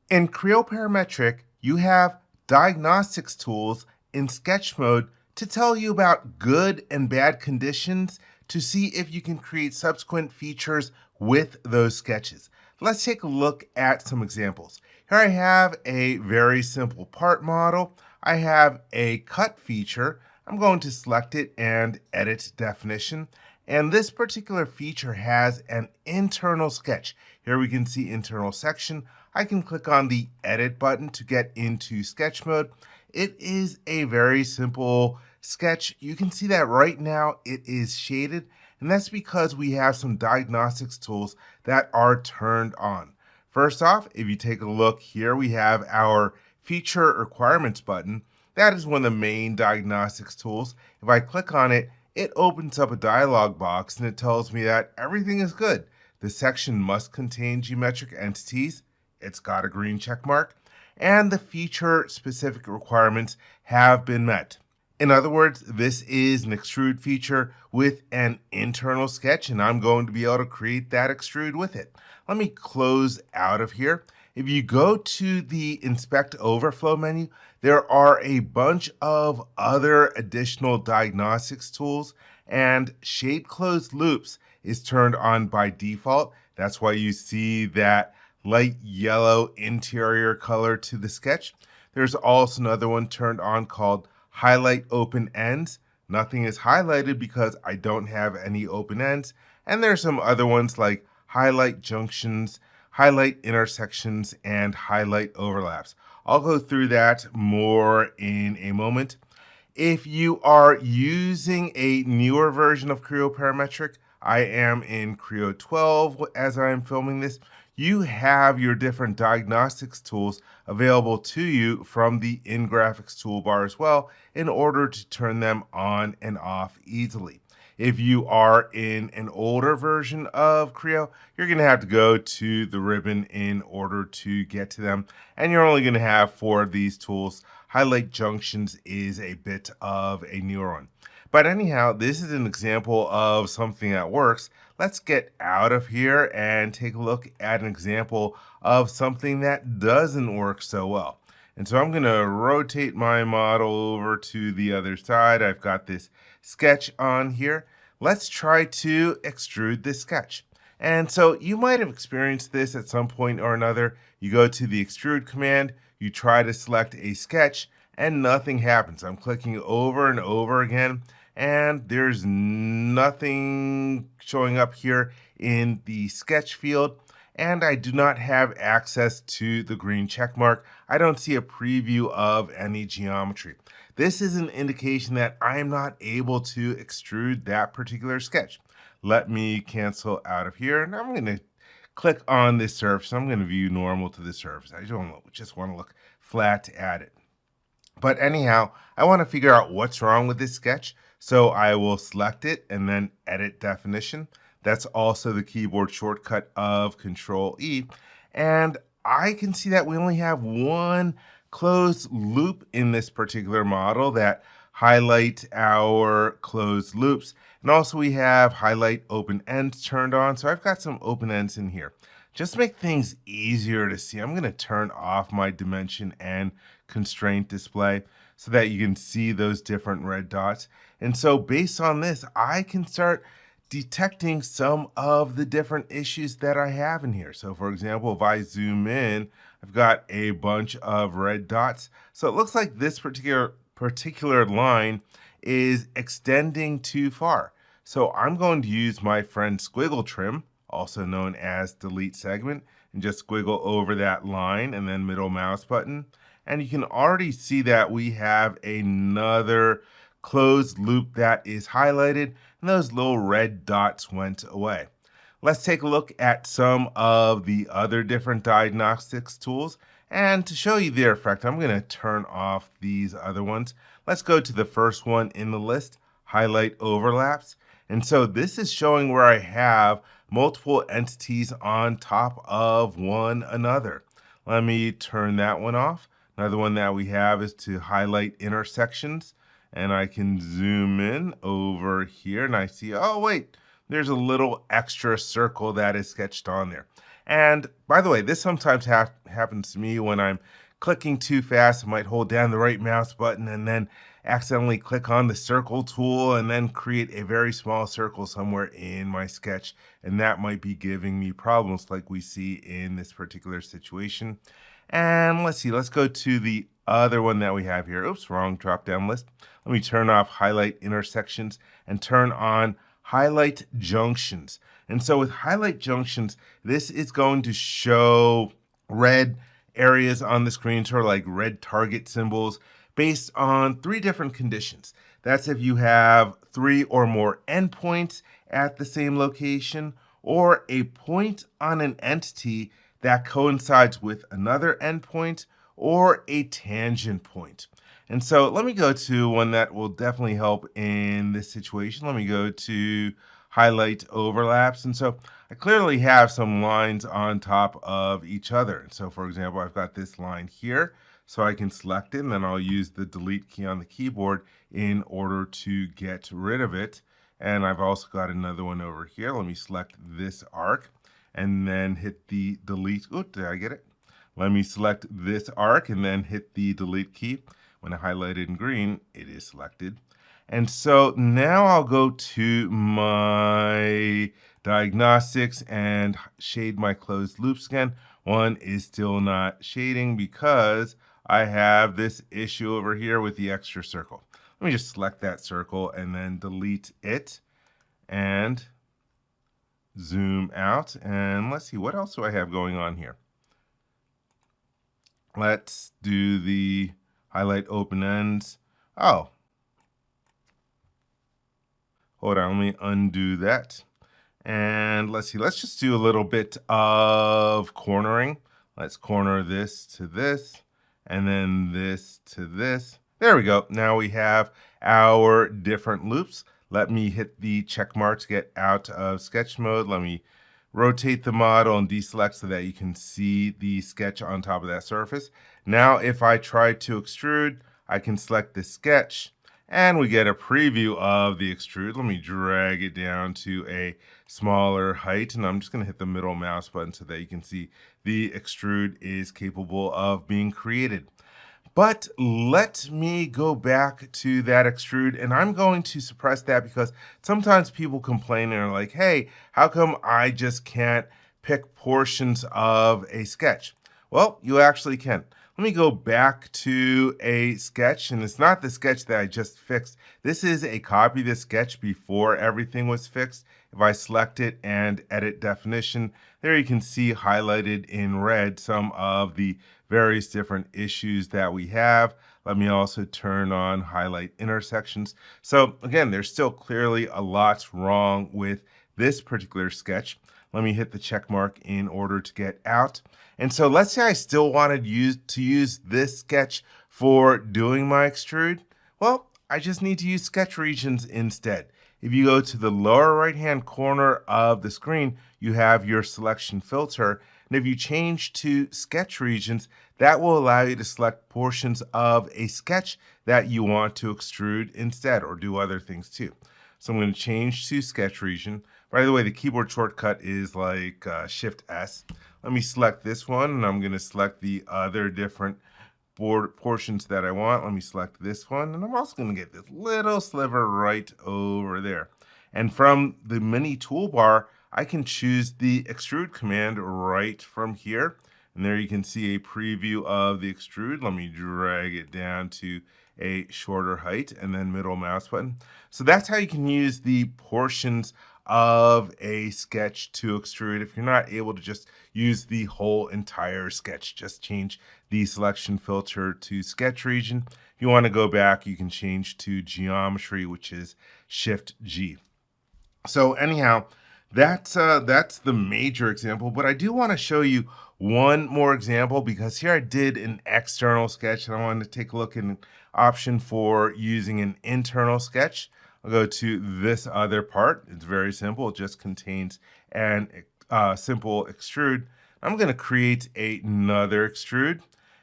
In Creo Parametric, you have diagnostics tools in sketch mode to tell you about good and bad conditions to see if you can create subsequent features with those sketches. Let's take a look at some examples. Here I have a very simple part model. I have a cut feature. I'm going to select it and edit definition. And this particular feature has an internal sketch. Here we can see internal section. I can click on the edit button to get into sketch mode. It is a very simple sketch. You can see that right now it is shaded, and that's because we have some diagnostics tools that are turned on. First off, if you take a look here, we have our feature requirements button. That is one of the main diagnostics tools. If I click on it, it opens up a dialog box and it tells me that everything is good. The section must contain geometric entities. It's got a green check mark, and the feature-specific requirements have been met. In other words, this is an extrude feature with an internal sketch, and I'm going to be able to create that extrude with it. Let me close out of here. If you go to the Inspect Overflow menu, there are a bunch of other additional diagnostics tools, and Shade Closed Loops is turned on by default. That's why you see that light yellow interior color to the sketch. There's also another one turned on called Highlight Open Ends. Nothing is highlighted because I don't have any open ends. And there's some other ones like Highlight Junctions, Highlight Intersections, and Highlight Overlaps. I'll go through that more in a moment. If you are using a newer version of Creo Parametric, I am in Creo 12 as I am filming this, you have your different diagnostics tools available to you from the in-graphics toolbar as well in order to turn them on and off easily. If you are in an older version of Creo, you're going to have to go to the ribbon in order to get to them, and you're only going to have 4 of these tools. Highlight Junctions is a bit of a newer one. But anyhow, this is an example of something that works. Let's get out of here and take a look at an example of something that doesn't work so well. And so I'm going to rotate my model over to the other side. I've got this sketch on here. Let's try to extrude this sketch. And so you might have experienced this at some point or another. You go to the extrude command, you try to select a sketch, and nothing happens. I'm clicking over and over again, and there's nothing showing up here in the sketch field, and I do not have access to the green check mark. I don't see a preview of any geometry. This is an indication that I am not able to extrude that particular sketch. Let me cancel out of here, and I'm going to click on this surface. I'm going to view normal to the surface. I just want to look flat at it. But anyhow, I want to figure out what's wrong with this sketch. So I will select it and then edit definition. That's also the keyboard shortcut of Control E. And I can see that we only have one closed loop in this particular model that highlight our closed loops. And also we have highlight open ends turned on. So I've got some open ends in here. Just to make things easier to see, I'm going to turn off my dimension and constraint display so that you can see those different red dots. And so based on this, I can start detecting some of the different issues that I have in here. So for example, if I zoom in, I've got a bunch of red dots. So it looks like this particular line is extending too far. So I'm going to use my friend squiggle trim, also known as delete segment, and just squiggle over that line and then middle mouse button. And you can already see that we have another closed loop that is highlighted, and those little red dots went away. Let's take a look at some of the other different diagnostics tools. And to show you their effect, I'm going to turn off these other ones. Let's go to the first one in the list, Highlight Overlaps. And so this is showing where I have multiple entities on top of one another. Let me turn that one off. Another one that we have is to highlight intersections. And I can zoom in over here and I see, oh wait, there's a little extra circle that is sketched on there. And by the way, this sometimes happens to me when I'm clicking too fast. I might hold down the right mouse button and then accidentally click on the circle tool and then create a very small circle somewhere in my sketch. And that might be giving me problems like we see in this particular situation. And let's see, let's go to the other one that we have here. Oops, wrong drop down list. Let me turn off highlight intersections and turn on highlight junctions. And so with highlight junctions, this is going to show red areas on the screen, sort of like red target symbols, based on 3 different conditions. That's if you have 3 or more endpoints at the same location, or a point on an entity that coincides with another endpoint, or a tangent point. And so let me go to one that will definitely help in this situation. Let me go to highlight overlaps. And so I clearly have some lines on top of each other. And so for example, I've got this line here, so I can select it, and then I'll use the delete key on the keyboard in order to get rid of it. And I've also got another one over here. Let me select this arc and then hit the delete. Oh, did I get it? Let me select this arc and then hit the delete key. When I highlight it in green, it is selected. And so now I'll go to my diagnostics and shade my closed loops again. One is still not shading because I have this issue over here with the extra circle. Let me just select that circle and then delete it and zoom out. And let's see, what else do I have going on here? Let's do the highlight open ends. Oh, hold on, let me undo that. And let's see, let's just do a little bit of cornering. Let's corner this to this, and then this to this. There we go. Now we have our different loops. Let me hit the check mark to get out of sketch mode. Let me rotate the model and deselect so that you can see the sketch on top of that surface. Now, if I try to extrude, I can select the sketch and we get a preview of the extrude. Let me drag it down to a smaller height, and I'm just going to hit the middle mouse button so that you can see the extrude is capable of being created. But let me go back to that extrude, and I'm going to suppress that because sometimes people complain and are like, hey, how come I just can't pick portions of a sketch? Well, you actually can. Let me go back to a sketch, and it's not the sketch that I just fixed. This is a copy of the sketch before everything was fixed. If I select it and edit definition, there you can see highlighted in red some of the various different issues that we have. Let me also turn on highlight intersections. So again, there's still clearly a lot wrong with this particular sketch. Let me hit the check mark in order to get out. And so let's say I still wanted to use this sketch for doing my extrude. Well, I just need to use sketch regions instead. If you go to the lower right-hand corner of the screen, you have your selection filter. And if you change to sketch regions, that will allow you to select portions of a sketch that you want to extrude instead, or do other things too. So I'm going to change to sketch region. By the way, the keyboard shortcut is like Shift S. Let me select this one, and I'm going to select the other different portions that I want. Let me select this one, and I'm also going to get this little sliver right over there. And from the mini toolbar, I can choose the extrude command right from here. And there you can see a preview of the extrude. Let me drag it down to a shorter height and then middle mouse button. So that's how you can use the portions of a sketch to extrude. If you're not able to just use the whole entire sketch, just change the selection filter to sketch region. If you want to go back, you can change to geometry, which is Shift G. So anyhow, that's the major example, but I do want to show you one more example because here I did an external sketch and I wanted to take a look at an option for using an internal sketch. I'll go to this other part. It's very simple. It just contains an simple extrude. I'm going to create another extrude,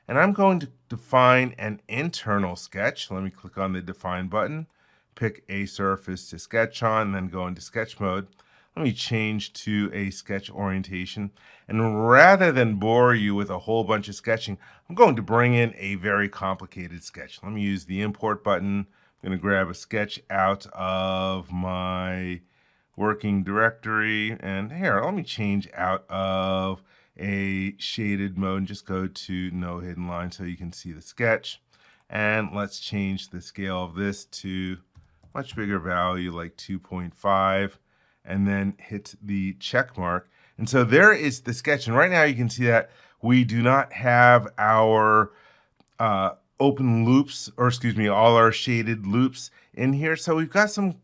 and I'm going to define an internal sketch. Let me click on the Define button, pick a surface to sketch on, then go into sketch mode. Let me change to a sketch orientation. And rather than bore you with a whole bunch of sketching, I'm going to bring in a very complicated sketch. Let me use the import button. I'm going to grab a sketch out of my working directory. And here, let me change out of a shaded mode and just go to no hidden line so you can see the sketch. And let's change the scale of this to much bigger value, like 2.5, and then hit the check mark. And so there is the sketch. And right now you can see that we do not have our open loops, or excuse me, all our shaded loops in here. So we've got some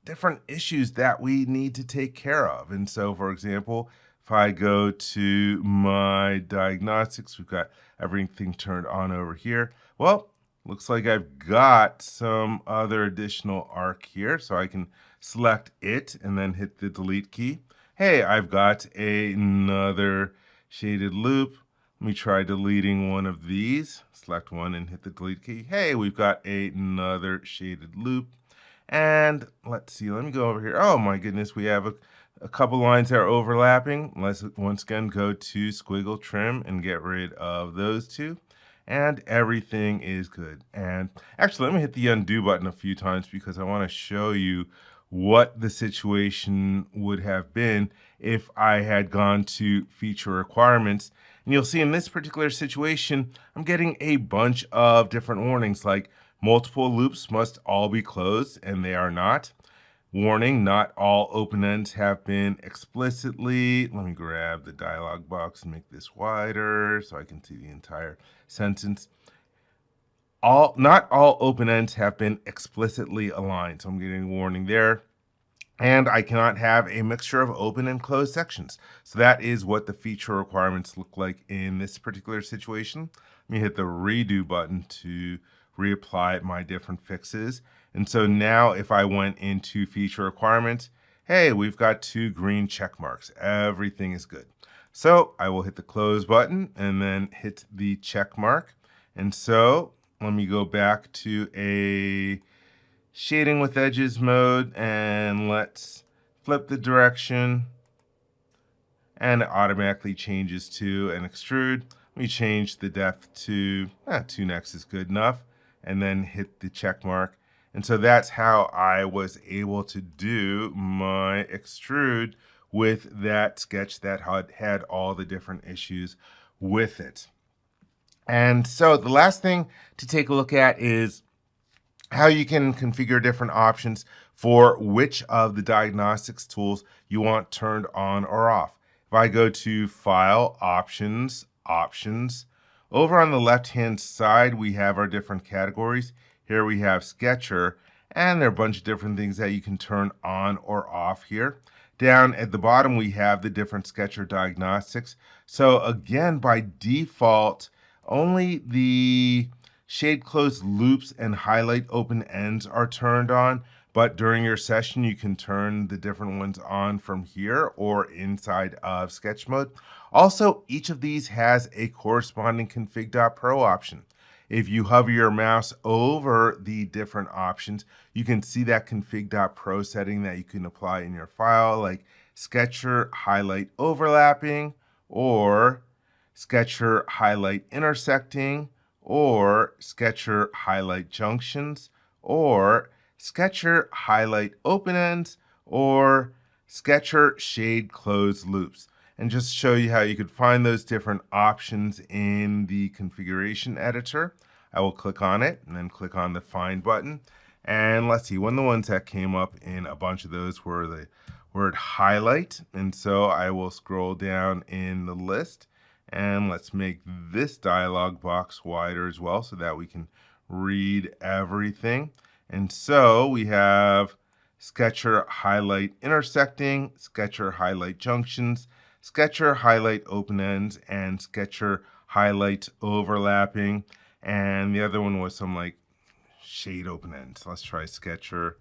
different issues that we need to take care of. And so, for example, if I go to my diagnostics, we've got everything turned on over here. Well, looks like I've got some other additional arc here, so I can select it and then hit the delete key. Hey, I've got another shaded loop. Let me try deleting one of these. Select one and hit the delete key. Hey, we've got another shaded loop. And let's see, let me go over here. Oh my goodness, we have a couple lines that are overlapping. Let's once again go to squiggle trim and get rid of those two. And everything is good. And actually, let me hit the undo button a few times because I want to show you what the situation would have been if I had gone to feature requirements. And you'll see in this particular situation, I'm getting a bunch of different warnings like multiple loops must all be closed, and they are not. Warning, not all open ends have been explicitly. Let me grab the dialog box and make this wider so I can see the entire sentence. Not all open ends have been explicitly aligned. So I'm getting a warning there. And I cannot have a mixture of open and closed sections. So that is what the feature requirements look like in this particular situation. Let me hit the redo button to reapply my different fixes. And so now if I went into feature requirements, hey, we've got 2 green check marks. Everything is good. So I will hit the close button and then hit the check mark. And so let me go back to a shading with edges mode and let's flip the direction. And it automatically changes to an extrude. Let me change the depth to 2 next is good enough, and then hit the check mark. And so that's how I was able to do my extrude with that sketch that had all the different issues with it. And so the last thing to take a look at is how you can configure different options for which of the diagnostics tools you want turned on or off. If I go to File, Options, Options, over on the left-hand side, we have our different categories. Here we have Sketcher, and there are a bunch of different things that you can turn on or off here. Down at the bottom, we have the different Sketcher diagnostics. So again, by default, only the shade closed loops and highlight open ends are turned on, but during your session, you can turn the different ones on from here or inside of sketch mode. Also, each of these has a corresponding config.pro option. If you hover your mouse over the different options, you can see that config.pro setting that you can apply in your file, like Sketcher highlight overlapping, or Sketcher highlight intersecting, or Sketcher highlight junctions, or Sketcher highlight open ends, or Sketcher shade closed loops. And just show you how you could find those different options in the configuration editor. I will click on it and then click on the Find button. And let's see, one of the ones that came up in a bunch of those were the word highlight. And so I will scroll down in the list and let's make this dialog box wider as well so that we can read everything. And so we have Sketcher highlight intersecting, Sketcher highlight junctions, Sketcher highlight open ends, and Sketcher highlight overlapping. And the other one was some like shade open ends. Let's try Sketcher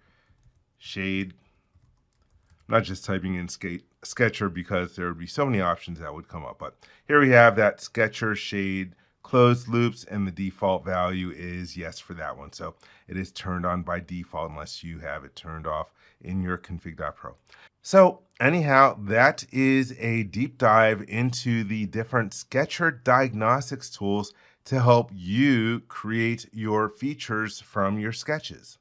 shade. I'm not just typing in Sketcher because there would be so many options that would come up. But here we have that Sketcher shade closed loops, and the default value is yes for that one. So it is turned on by default unless you have it turned off in your config.pro. So anyhow, that is a deep dive into the different Sketcher diagnostics tools to help you create your features from your sketches.